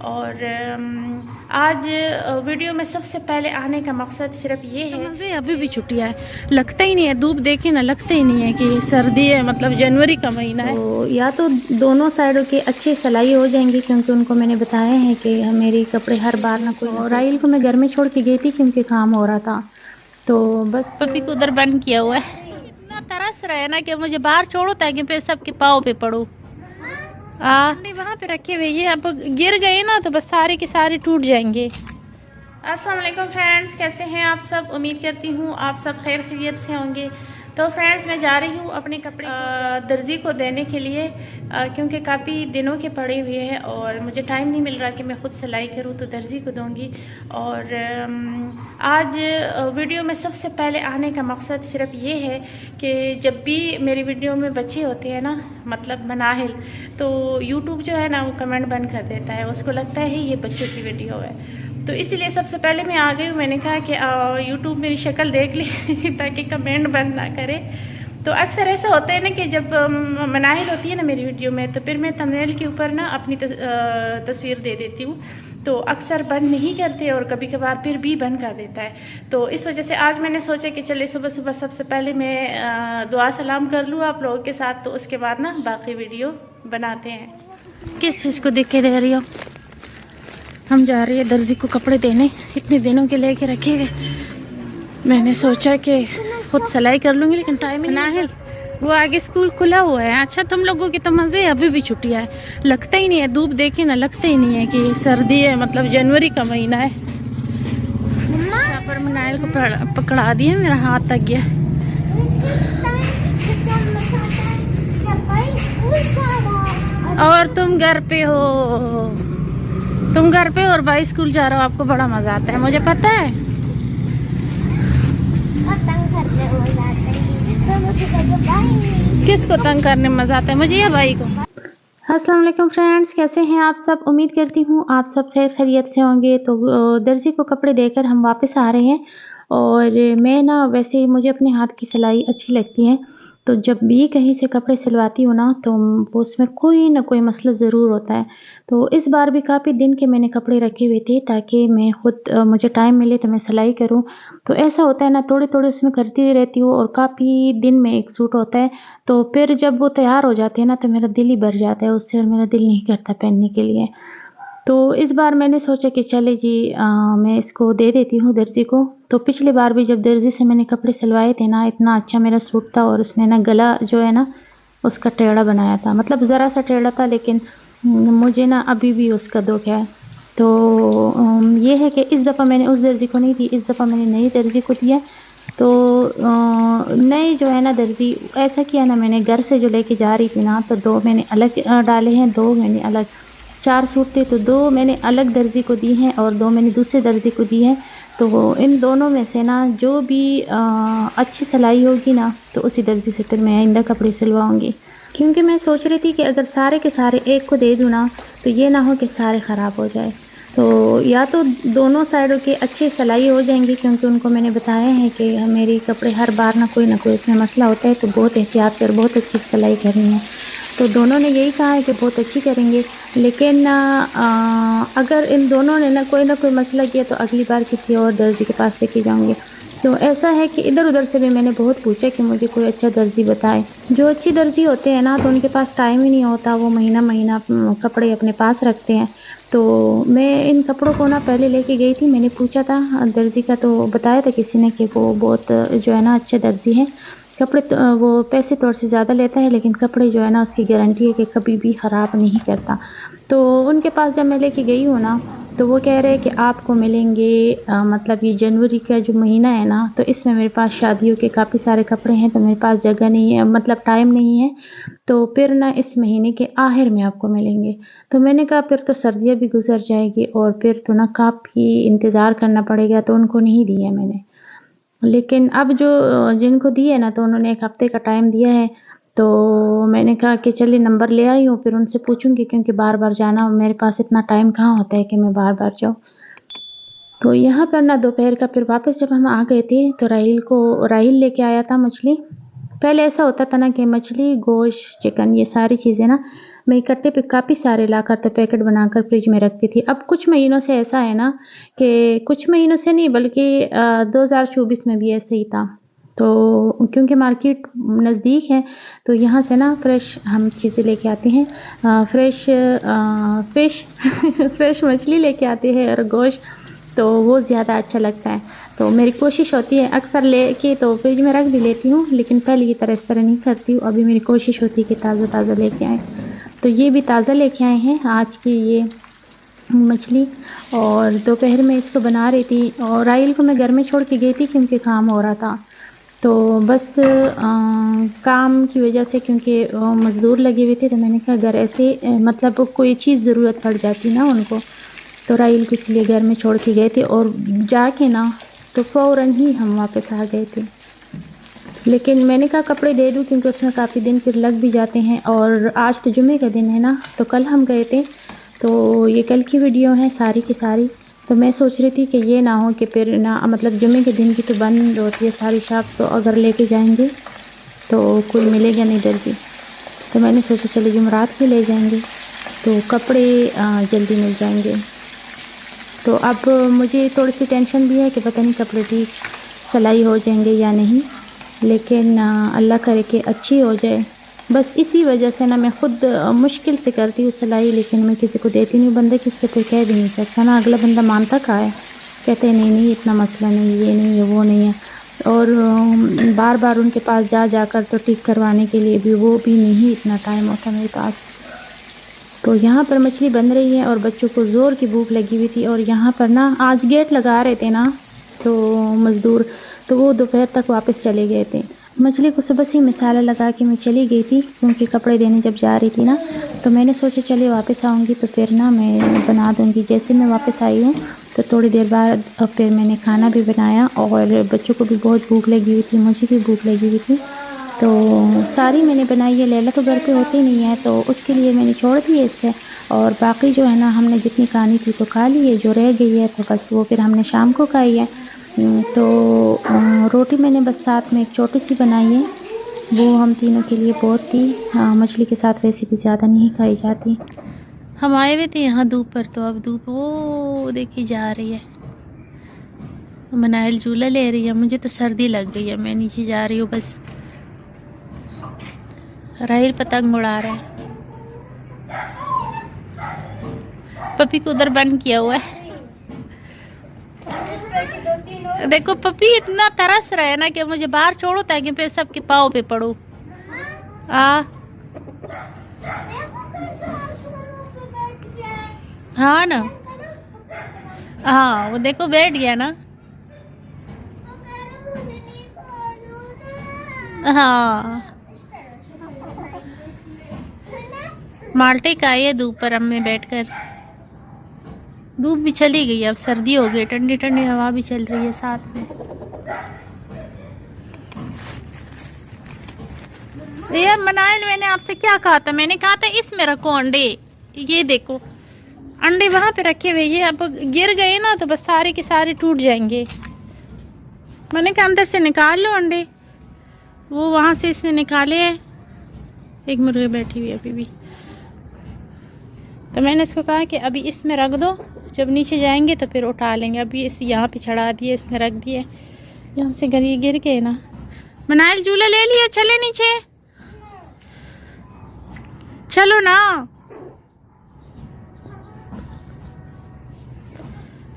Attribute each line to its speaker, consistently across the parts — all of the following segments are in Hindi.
Speaker 1: और आज वीडियो में सबसे पहले आने का मकसद सिर्फ ये है।
Speaker 2: अभी भी छुट्टियाँ है, लगता ही नहीं है, धूप देखे ना लगता ही नहीं है कि सर्दी है, मतलब जनवरी का महीना है। तो या तो दोनों साइडों के अच्छी सिलाई हो जाएंगी, क्योंकि उनको मैंने बताया है कि मेरे कपड़े हर बार ना कोई। राइल को मैं घर में छोड़ के गई थी क्योंकि काम हो रहा था, तो बस पति को उधर बंद किया हुआ है। इतना तरस रहा है ना कि मुझे बाहर छोड़ो ताकि फिर सबके पाँव पे पड़ो। वहाँ पे रखे हुए, ये अब गिर गए ना तो बस सारे के सारे टूट जाएंगे।
Speaker 1: अस्सलाम वालेकुम फ्रेंड्स, कैसे हैं आप सब। उम्मीद करती हूँ आप सब खैर खैरियत से होंगे। तो फ्रेंड्स, मैं जा रही हूँ अपने कपड़े दर्जी को देने के लिए, क्योंकि काफ़ी दिनों के पड़े हुए हैं और मुझे टाइम नहीं मिल रहा कि मैं ख़ुद सिलाई करूँ, तो दर्जी को दूँगी। और आज वीडियो में सबसे पहले आने का मकसद सिर्फ ये है कि जब भी मेरी वीडियो में बच्चे होते हैं ना, मतलब मनाहिल, तो यूट्यूब जो है ना वो कमेंट बंद कर देता है, उसको लगता है ये बच्चों की वीडियो है। तो इसीलिए सबसे पहले मैं आ गई हूँ। मैंने कहा कि यूट्यूब मेरी शक्ल देख ले ताकि कमेंट बंद ना करे। तो अक्सर ऐसा होता है ना कि जब मनाहिल होती है ना मेरी वीडियो में, तो फिर मैं थंबनेल के ऊपर ना अपनी तस्वीर दे देती हूँ, तो अक्सर बंद नहीं करते और कभी कभार फिर भी बंद कर देता है। तो इस वजह से आज मैंने सोचा कि चले सुबह सुबह सबसे पहले मैं दुआ सलाम कर लूँ आप लोगों के साथ, तो उसके बाद ना बाकी वीडियो बनाते हैं।
Speaker 2: किस चीज़ को देख के दे रही हो? हम जा रहे हैं दर्जी को कपड़े देने, इतने दिनों के लेके रखे हुए। मैंने सोचा कि खुद सिलाई कर लूँगी, लेकिन टाइम ही नहीं है। वो आगे स्कूल खुला हुआ है। अच्छा, तुम लोगों की तो मज़े, अभी भी छुट्टियाँ है, लगता ही नहीं है, धूप देखे ना लगता ही नहीं है कि सर्दी है, मतलब जनवरी का महीना है। यहाँ पर मनाइल को पकड़ा दिए, मेरा हाथ तक गया। और तुम घर पे हो, तुम घर पे और भाई स्कूल जा रहे हो, आपको बड़ा मजा आता है, मुझे पता है। किसको तंग करने में मजा आता है? मुझे या भाई को। अस्सलाम वालेकुम फ्रेंड्स, कैसे हैं आप सब। उम्मीद करती हूँ आप सब खैर खैरियत से होंगे। तो दर्जी को कपड़े देकर हम वापस आ रहे हैं। और मैं ना, वैसे मुझे अपने हाथ की सिलाई अच्छी लगती है, तो जब भी कहीं से कपड़े सिलवाती हूँ ना, तो उसमें कोई ना कोई मसला ज़रूर होता है। तो इस बार भी काफ़ी दिन के मैंने कपड़े रखे हुए थे ताकि मैं खुद मुझे टाइम मिले तो मैं सिलाई करूँ। तो ऐसा होता है ना, थोड़े-थोड़े उसमें करती रहती हूँ और काफ़ी दिन में एक सूट होता है, तो फिर जब वो तैयार हो जाते हैं ना, तो मेरा दिल ही भर जाता है उससे और मेरा दिल नहीं करता पहनने के लिए। तो इस बार मैंने सोचा कि चले जी, मैं इसको दे देती हूँ दर्जी को। तो पिछली बार भी जब दर्जी से मैंने कपड़े सिलवाए थे ना, इतना अच्छा मेरा सूट था और उसने ना गला जो है ना उसका टेढ़ा बनाया था, मतलब ज़रा सा टेढ़ा था, लेकिन मुझे ना अभी भी उसका दुख है। तो ये है कि इस दफ़ा मैंने उस दर्जी को नहीं दी, इस दफ़ा मैंने नई दर्जी को दिया। तो नए जो है ना दर्जी, ऐसा किया ना, मैंने घर से जो लेके जा रही थी ना, तो 2 मैंने अलग डाले हैं, 2 मैंने अलग। 4 सूट थे, तो 2 मैंने अलग दर्जी को दी हैं और 2 मैंने दूसरे दर्जी को दी हैं। तो इन दोनों में से ना जो भी अच्छी सिलाई होगी ना, तो उसी दर्जी से फिर मैं आइंदा कपड़े सिलवाऊँगी। क्योंकि मैं सोच रही थी कि अगर सारे के सारे एक को दे दूँ ना, तो ये ना हो कि सारे ख़राब हो जाए। तो या तो दोनों साइडों की अच्छी सिलाई हो जाएंगी, क्योंकि उनको मैंने बताया है कि मेरे कपड़े हर बार ना कोई उसमें मसला होता है, तो बहुत एहतियात से और बहुत अच्छी सिलाई करनी है। तो दोनों ने यही कहा है कि बहुत अच्छी करेंगे, लेकिन अगर इन दोनों ने ना कोई मसला किया तो अगली बार किसी और दर्जी के पास लेके जाऊँगी। तो ऐसा है कि इधर-उधर से भी मैंने बहुत पूछा कि मुझे कोई अच्छा दर्जी बताएं। जो अच्छी दर्जी होते हैं ना, तो उनके पास टाइम ही नहीं होता, वो महीना-महीना कपड़े अपने पास रखते हैं। तो मैं इन कपड़ों को ना पहले लेके गई थी, मैंने पूछा था दर्जी का, तो बताया था किसी ने कि वो बहुत जो है ना अच्छे दर्जी हैं। कपड़े तो वो पैसे थोड़े से ज़्यादा लेता है, लेकिन कपड़े जो है ना उसकी गारंटी है कि कभी भी ख़राब नहीं करता। तो उनके पास जब मैं लेके गई हूँ ना, तो वो कह रहे हैं कि आपको मिलेंगे, मतलब ये जनवरी का जो महीना है ना, तो इसमें मेरे पास शादियों के काफ़ी सारे कपड़े हैं, तो मेरे पास जगह नहीं है, मतलब टाइम नहीं है, तो फिर ना इस महीने के आखिर में आपको मिलेंगे। तो मैंने कहा फिर तो सर्दियाँ भी गुजर जाएगी और फिर तो ना काफ़ी इंतज़ार करना पड़ेगा, तो उनको नहीं दिए मैंने। लेकिन अब जो जिनको दिए ना, तो उन्होंने 1 हफ़्ते का टाइम दिया है। तो मैंने कहा कि चलिए नंबर ले आई हूँ, फिर उनसे पूछूँगी, क्योंकि बार-बार जाना, मेरे पास इतना टाइम कहाँ होता है कि मैं बार-बार जाऊँ। तो यहाँ पर ना दोपहर का फिर वापस जब हम आ गए थे, तो राहिल लेके आया था मछली। पहले ऐसा होता था ना कि मछली, गोश्त, चिकन, ये सारी चीज़ें ना मैं इकट्ठे पे काफ़ी सारे लाकर तो पैकेट बनाकर फ्रिज में रखती थी। अब कुछ महीनों से ऐसा है ना कि कुछ महीनों से नहीं बल्कि 2024 में भी ऐसे ही था। तो क्योंकि मार्केट नज़दीक है तो यहाँ से ना फ्रेश हम चीज़ें लेके आते हैं, फ्रेश फ़िश फ्रेश मछली लेके आते हैं और गोश्त, तो वो ज़्यादा अच्छा लगता है। तो मेरी कोशिश होती है अक्सर लेके तो फ्रिज में रख भी लेती हूँ, लेकिन पहले की तरह इस तरह नहीं करती हूँ। अभी मेरी कोशिश होती है कि ताज़ा लेके आएँ। तो ये भी ताज़ा लेके आए हैं आज की ये मछली, और दोपहर में इसको बना रही थी। और राइल को मैं घर में छोड़ के गई थी क्योंकि काम हो रहा था, तो बस काम की वजह से, क्योंकि मज़दूर लगे हुए थे, तो मैंने कहा घर ऐसे मतलब कोई चीज़ ज़रूरत पड़ जाती ना उनको, तो राइल को इसलिए घर में छोड़ के गए थे। और जाके ना तो फ़ौरन ही हम वापस आ गए थे। लेकिन मैंने कहा कपड़े दे दूँ क्योंकि उसमें काफ़ी दिन फिर लग भी जाते हैं, और आज तो जुम्मे का दिन है ना, तो कल हम गए थे, तो ये कल की वीडियो है सारी की सारी। तो मैं सोच रही थी कि ये ना हो कि फिर ना, मतलब जुम्मे के दिन की तो बंद होती है सारी शॉप, तो अगर लेके जाएंगे तो कोई मिलेगा नहीं दर्जी, तो मैंने सोचा चलो जुमरात के ले जाएंगे तो कपड़े जल्दी मिल जाएंगे। तो अब मुझे थोड़ी सी टेंशन भी है कि पता नहीं कपड़े ठीक सिलाई हो जाएंगे या नहीं, लेकिन अल्लाह करे कि अच्छी हो जाए। बस इसी वजह से ना मैं ख़ुद मुश्किल से करती हूँ सिलाई, लेकिन मैं किसी को देती नहीं। बंदे किससे फिर कह भी नहीं सकता ना, अगला बंदा मानता कहाँ है, कहते हैं नहीं इतना मसला नहीं, ये नहीं है, वो नहीं है। और बार बार उनके पास जाकर तो ठीक करवाने के लिए भी वो भी नहीं इतना टाइम होता मेरे पास। तो यहाँ पर मछली बन रही है और बच्चों को ज़ोर की भूख लगी हुई थी। और यहाँ पर ना आज गेट लगा रहे थे ना तो मज़दूर, तो वो दोपहर तक वापस चले गए थे। मछली को सुबह से मसाला लगा के मैं चली गई थी, क्योंकि कपड़े देने जब जा रही थी ना, तो मैंने सोचा चलिए वापस आऊँगी तो फिर ना मैं बना दूँगी। जैसे मैं वापस आई हूँ तो थोड़ी देर बाद फिर मैंने खाना भी बनाया, और बच्चों को भी बहुत भूख लगी हुई थी, मुझे भी भूख लगी हुई थी, तो सारी मैंने बनाई है। लैला तो घर पे होती नहीं है तो उसके लिए मैंने छोड़ दी है इससे, और बाकी जो है ना हमने जितनी खानी थी तो खा ली है, जो रह गई है तो बस वो फिर हमने शाम को खाई है। तो रोटी मैंने बस साथ में एक छोटी सी बनाई है, वो हम तीनों के लिए बहुत थी। हाँ, मछली के साथ वैसे भी ज़्यादा नहीं खाई जाती। हम आए हुए थे यहाँ धूप पर, तो अब धूप वो देखी जा रही है। मनाइल झूला ले रही है, मुझे तो सर्दी लग गई है, मैं नीचे जा रही हूँ बस। राहिल पतंग उड़ा रहा है, पपी को उधर बंद किया हुआ है। देखो पपी इतना तरस रहा है ना कि मुझे बाहर छोड़ो ताकि मैं सबके पाँव पे पड़ूं। हाँ ना, हाँ वो देखो बैठ गया ना। हाँ माल्टे का ये धूप पर हमने बैठकर, धूप भी चली गई, अब सर्दी हो गई, ठंडी ठंडी हवा भी चल रही है साथ में। ये मनाइल, मैंने आपसे क्या कहा था, मैंने कहा था इसमें रखो अंडे, ये देखो अंडे वहां पे रखे हुए, ये अब गिर गए ना तो बस सारे के सारे टूट जाएंगे। मैंने कहा अंदर से निकाल लो अंडे, वो वहां से इसने निकाले हैं। एक मुर्गी बैठी हुई है अभी भी, तो मैंने इसको कहा कि अभी इसमें रख दो, जब नीचे जाएंगे तो फिर उठा लेंगे। अभी इस यहाँ पे चढ़ा दिए, इसमें रख दिए, यहाँ से गिर गए ना। मनाइल झूला ले लिया, चले नीचे, चलो ना।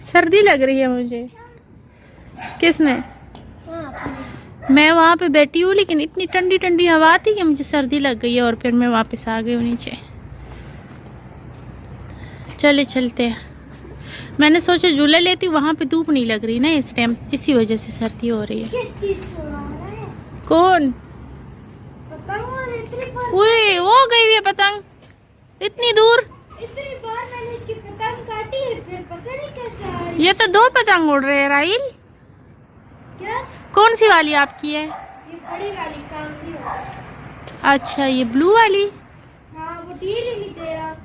Speaker 2: सर्दी लग रही है मुझे। किसने? मैं वहाँ पे बैठी हूँ, लेकिन इतनी ठंडी ठंडी हवा थी कि मुझे सर्दी लग गई है, और फिर मैं वापस आ गई हूँ नीचे। चले चलते हैं। मैंने सोचा झूला लेती, वहाँ पे धूप नहीं लग रही ना इस टाइम, इसी वजह से सर्दी हो रही है।
Speaker 3: किस चीज से उड़ा रहा है?
Speaker 2: कौन?
Speaker 3: पतंग।
Speaker 2: ओए वो गई हुई है पतंग इतनी दूर।
Speaker 3: इतनी बार मैंने इसकी पतंग काटी है, फिर पता नहीं कैसे आई।
Speaker 2: ये तो दो पतंग उड़ रहे हैं राइल।
Speaker 3: क्या?
Speaker 2: कौन सी वाली आपकी है?
Speaker 3: ये बड़ी वाली कांगड़ी वाली।
Speaker 2: अच्छा ये ब्लू वाली।
Speaker 3: हाँ वो ढील ही नहीं दे रहा।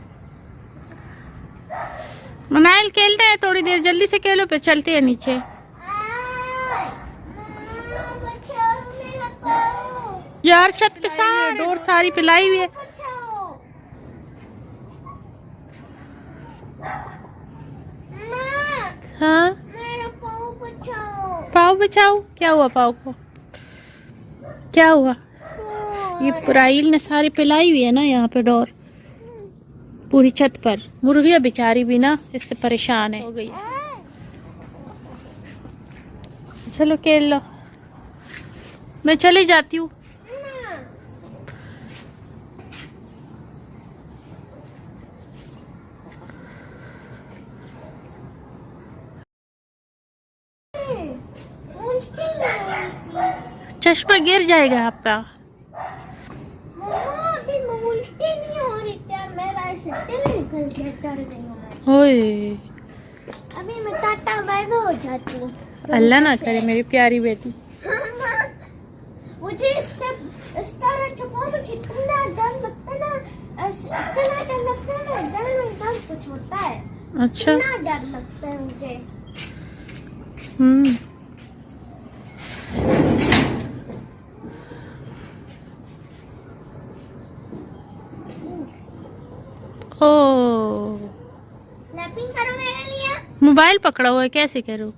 Speaker 2: मनाइल खेलते हैं थोड़ी देर, जल्दी से खेलो फिर चलते हैं नीचे।
Speaker 1: यार छत पे सारी डोर सारी पिलाई हुई है।
Speaker 3: बचाओ
Speaker 1: हाँ
Speaker 3: मेरा पाँव बचाओ।
Speaker 1: पाव बचाओ। क्या हुआ पाव को? क्या हुआ? ये पुराइल ने सारी पिलाई हुई है ना यहाँ पे डोर पूरी छत पर। मुर्गियाँ बेचारी भी ना इससे परेशान है। हो गई। चलो खेल लो, मैं चली जाती हूँ। चश्मा गिर जाएगा आपका।
Speaker 3: मम्मा अभी उल्टी नहीं हो रही थी, मेरा ऐसे दिल निकल गया, डर गई हूँ मैं।
Speaker 1: ओए
Speaker 3: अभी मैं टाटा बाय बाय हो जाती हूँ।
Speaker 1: अल्लाह ना करे मेरी प्यारी बेटी।
Speaker 3: मुझे इससे इस तरह छुपा मुझे इतना डर लगता है ना, इतना डर लगता है ना, डर में डर कुछ होता है।
Speaker 1: अच्छा।
Speaker 3: इतना डर लगता है मुझे। ओ लैपिंग करो मेरे लिए।
Speaker 1: मोबाइल पकड़ा हुआ है, कैसे करूँ?